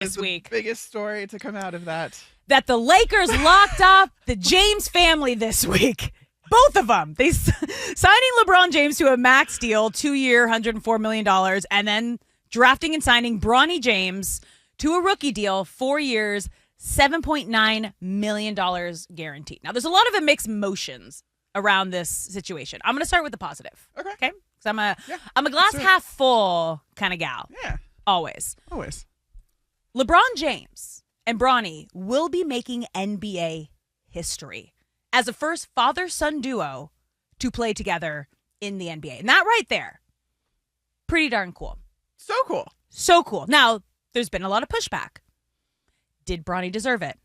this week. The biggest story to come out of that. That the Lakers locked up the James family this week. Both of them. They signing LeBron James to a max deal, 2-year, $104 million, and then drafting and signing Bronny James to a rookie deal, 4 years, $7.9 million guaranteed. Now, there's a lot of mixed emotions around this situation. I'm going to start with the positive. Okay? Because I'm a glass half full kind of gal. Yeah. Always. LeBron James and Bronny will be making NBA history as the first father-son duo to play together in the NBA. And that right there, pretty darn cool. So cool. So cool. Now, there's been a lot of pushback. Did Bronny deserve it?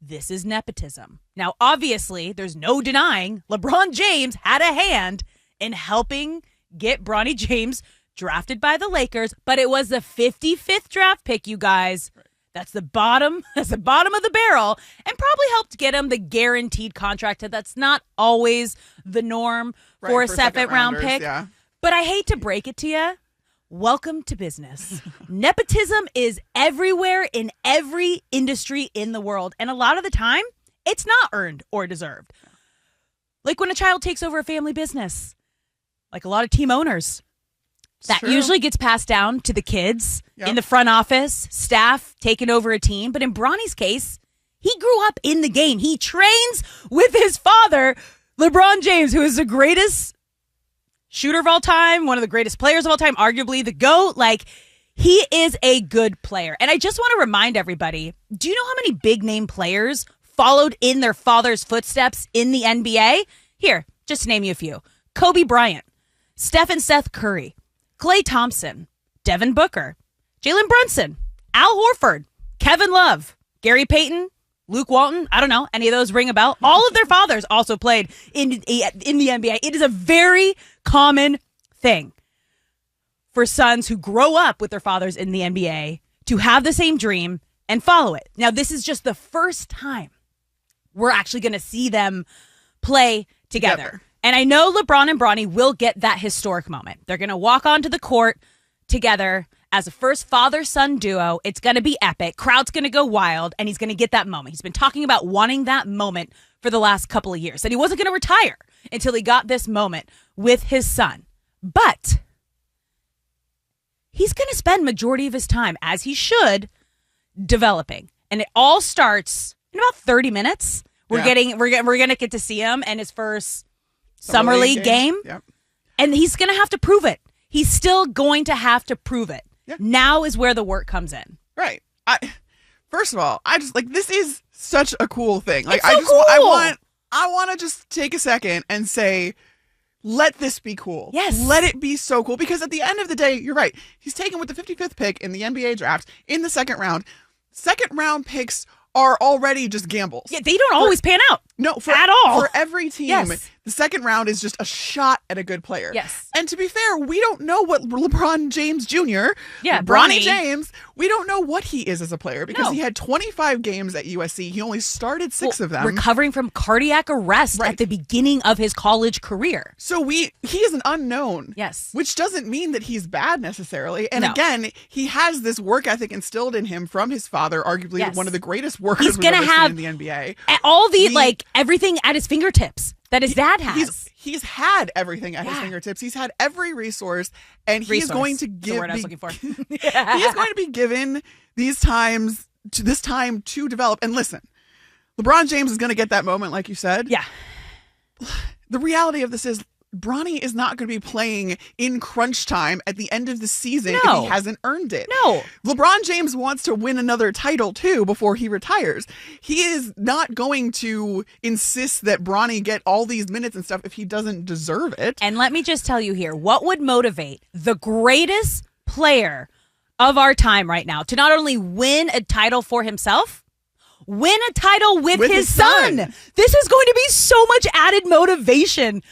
This is nepotism. Now, obviously, there's no denying LeBron James had a hand in helping get Bronny James drafted by the Lakers, but it was the 55th draft pick, you guys. Right. That's the bottom of the barrel, and probably helped get him the guaranteed contract. That's not always the norm for a second round pick. Yeah. But I hate to break it to you. Welcome to business. Nepotism is everywhere in every industry in the world. And a lot of the time, it's not earned or deserved. Like when a child takes over a family business, like a lot of team owners. That usually gets passed down to the kids in the front office, staff taking over a team. But in Bronny's case, he grew up in the game. He trains with his father, LeBron James, who is the greatest shooter of all time, one of the greatest players of all time, arguably the GOAT. Like, he is a good player. And I just want to remind everybody, do you know how many big name players followed in their father's footsteps in the NBA? Here, just to name you a few. Kobe Bryant, Steph and Seth Curry, Klay Thompson, Devin Booker, Jalen Brunson, Al Horford, Kevin Love, Gary Payton, Luke Walton. I don't know. Any of those ring a bell? All of their fathers also played in the NBA. It is a very common thing for sons who grow up with their fathers in the NBA to have the same dream and follow it. Now, this is just the first time we're actually going to see them play together. And I know LeBron and Bronny will get that historic moment. They're going to walk onto the court together as a first father-son duo. It's going to be epic. Crowd's going to go wild, and he's going to get that moment. He's been talking about wanting that moment for the last couple of years, and he wasn't going to retire until he got this moment with his son. But he's going to spend majority of his time, as he should, developing. And it all starts in about 30 minutes. We're going to get to see him and his first Summer League game. Yep. And he's going to have to prove it. He's still going to have to prove it. Yeah. Now is where the work comes in. Right. First of all, I just this is such a cool thing. Like, it's so cool. I want to just take a second and say, let this be cool. Yes. Let it be so cool. Because at the end of the day, you're right. He's taken with the 55th pick in the NBA draft in the second round. Second round picks are already just gambles. Yeah, they don't always pan out. No, at all. For every team, the second round is just a shot at a good player. Yes. And to be fair, we don't know what LeBron James Jr., Bronny James, we don't know what he is as a player because he had 25 games at USC. He only started 6 of them. Recovering from cardiac arrest at the beginning of his college career. So he is an unknown. Yes. Which doesn't mean that he's bad necessarily. And again, he has this work ethic instilled in him from his father, arguably one of the greatest workers we've ever seen in the NBA. All everything at his fingertips that his dad has. He's had everything at his fingertips. He's had every resource, and he's going to give. The word I was looking for. He is going to be given this time to develop. And listen, LeBron James is going to get that moment, like you said. Yeah. The reality of this is, Bronny is not going to be playing in crunch time at the end of the season if he hasn't earned it. No. LeBron James wants to win another title, too, before he retires. He is not going to insist that Bronny get all these minutes and stuff if he doesn't deserve it. And let me just tell you here, what would motivate the greatest player of our time right now to not only win a title for himself, win a title with his son. This is going to be so much added motivation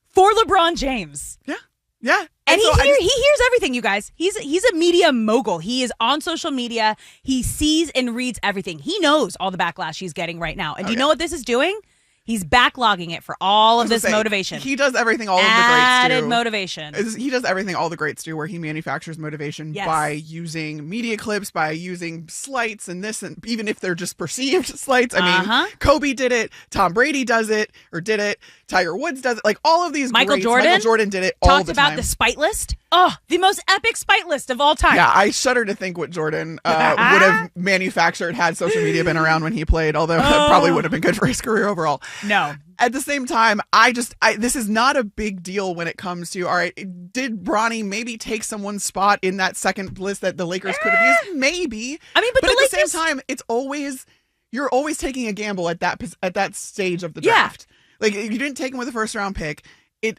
for LeBron James. Yeah. And he hears everything, you guys. He's a media mogul. He is on social media. He sees and reads everything. He knows all the backlash he's getting right now. And do you know what this is doing? He's backlogging it for all of this motivation. He does everything all of the greats do. Added motivation. He does everything all the greats do, where he manufactures motivation by using media clips, by using slights and this, and even if they're just perceived slights. I mean, Kobe did it. Tom Brady does it, or did it. Tiger Woods does it. Like all of these Michael Jordan did it all the time. Talked about the spite list. Oh, the most epic spite list of all time. Yeah, I shudder to think what Jordan would have manufactured had social media been around when he played, although it probably would have been good for his career overall. No. At the same time, this is not a big deal when it comes to, all right, did Bronny maybe take someone's spot in that second list that the Lakers could have used? Maybe. I mean, but at the same time, you're always taking a gamble at that stage of the draft. Like, you didn't take him with a first-round pick. And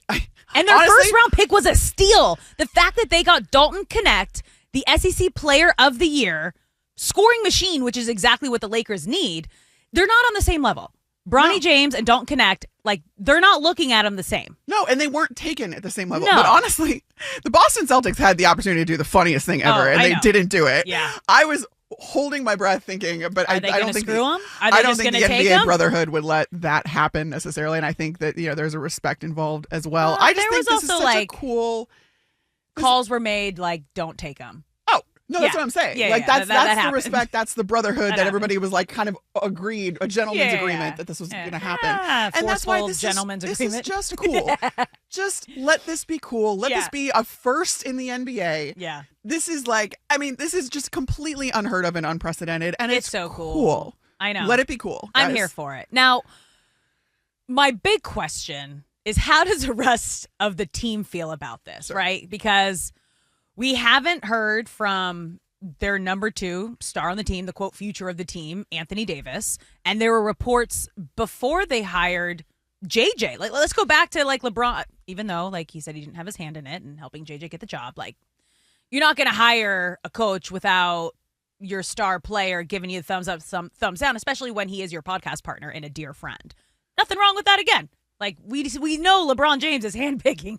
their first-round pick was a steal. The fact that they got Dalton Connect, the SEC Player of the Year, scoring machine, which is exactly what the Lakers need, they're not on the same level. Bronny James and Dalton Connect, like, they're not looking at them the same. No, and they weren't taken at the same level. No. But honestly, the Boston Celtics had the opportunity to do the funniest thing ever, and they didn't do it. Yeah. I was holding my breath thinking, but I don't think screw them? I don't think the NBA Brotherhood would let that happen necessarily, and I think that there's a respect involved as well. I just think this is such a cool calls were made like, don't take them. No, that's what I'm saying. Yeah, like that's that the respect, that's the brotherhood that everybody was like kind of agreed, a gentleman's agreement that this was going to happen. And that's why this is just cool. Just let this be cool. Let this be a first in the NBA. Yeah. This is this is just completely unheard of and unprecedented, and it's so cool. I know. Let it be cool. I'm here for it. Now, my big question is, how does the rest of the team feel about this, right? Because we haven't heard from their number 2 star on the team, the quote future of the team, Anthony Davis. And there were reports before they hired JJ. Like, let's go back to like LeBron, even though like he said he didn't have his hand in it and helping JJ get the job. Like, you're not going to hire a coach without your star player giving you the thumbs up, thumbs down, especially when he is your podcast partner and a dear friend. Nothing wrong with that again. Like, we know LeBron James is handpicking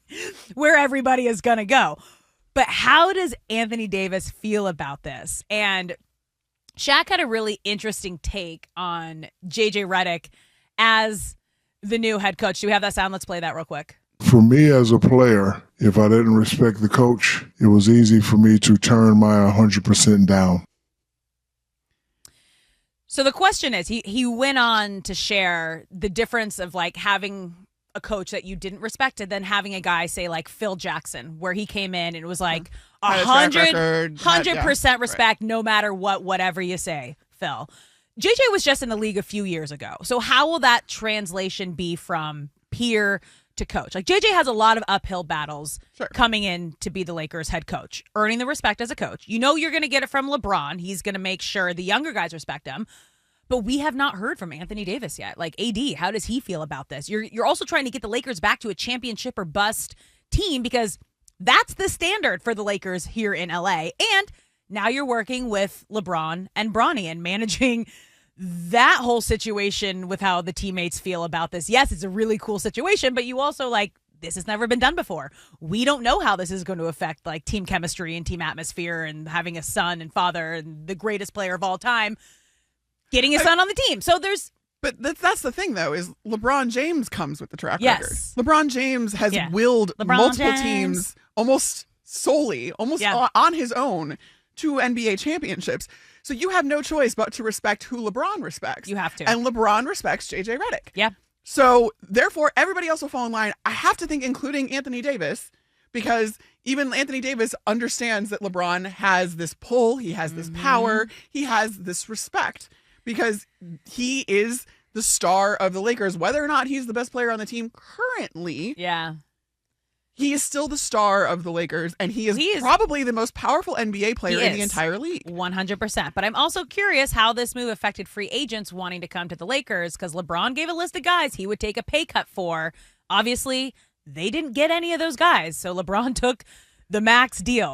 where everybody is going to go. But how does Anthony Davis feel about this? And Shaq had a really interesting take on JJ Redick as the new head coach. Do we have that sound? Let's play that real quick. For me as a player, if I didn't respect the coach, it was easy for me to turn my 100% down. So the question is, he went on to share the difference of like having a coach that you didn't respect and then having a guy say like Phil Jackson, where he came in and it was like 100% respect no matter whatever you say, Phil. JJ was just in the league a few years ago. So how will that translation be from peer to coach? Like, JJ has a lot of uphill battles coming in to be the Lakers head coach, earning the respect as a coach. You know you're going to get it from LeBron. He's going to make sure the younger guys respect him. But we have not heard from Anthony Davis yet. Like, AD, how does he feel about this? You're also trying to get the Lakers back to a championship or bust team, because that's the standard for the Lakers here in LA. And now you're working with LeBron and Bronny and managing that whole situation with how the teammates feel about this. Yes, it's a really cool situation, but you also this has never been done before. We don't know how this is going to affect like team chemistry and team atmosphere and having a son and father and the greatest player of all time getting his son on the team. So But that's the thing, though, is LeBron James comes with the track record. LeBron James has willed multiple teams almost solely, on his own, to NBA championships. So you have no choice but to respect who LeBron respects. You have to. And LeBron respects JJ Redick. Yeah. So therefore, everybody else will fall in line. I have to think, including Anthony Davis, because even Anthony Davis understands that LeBron has this pull, he has this power, he has this respect, because he is the star of the Lakers. Whether or not he's the best player on the team currently, he is still the star of the Lakers, and he is probably the most powerful NBA player in the entire league. 100%. But I'm also curious how this move affected free agents wanting to come to the Lakers, because LeBron gave a list of guys he would take a pay cut for. Obviously, they didn't get any of those guys, so LeBron took the max deal.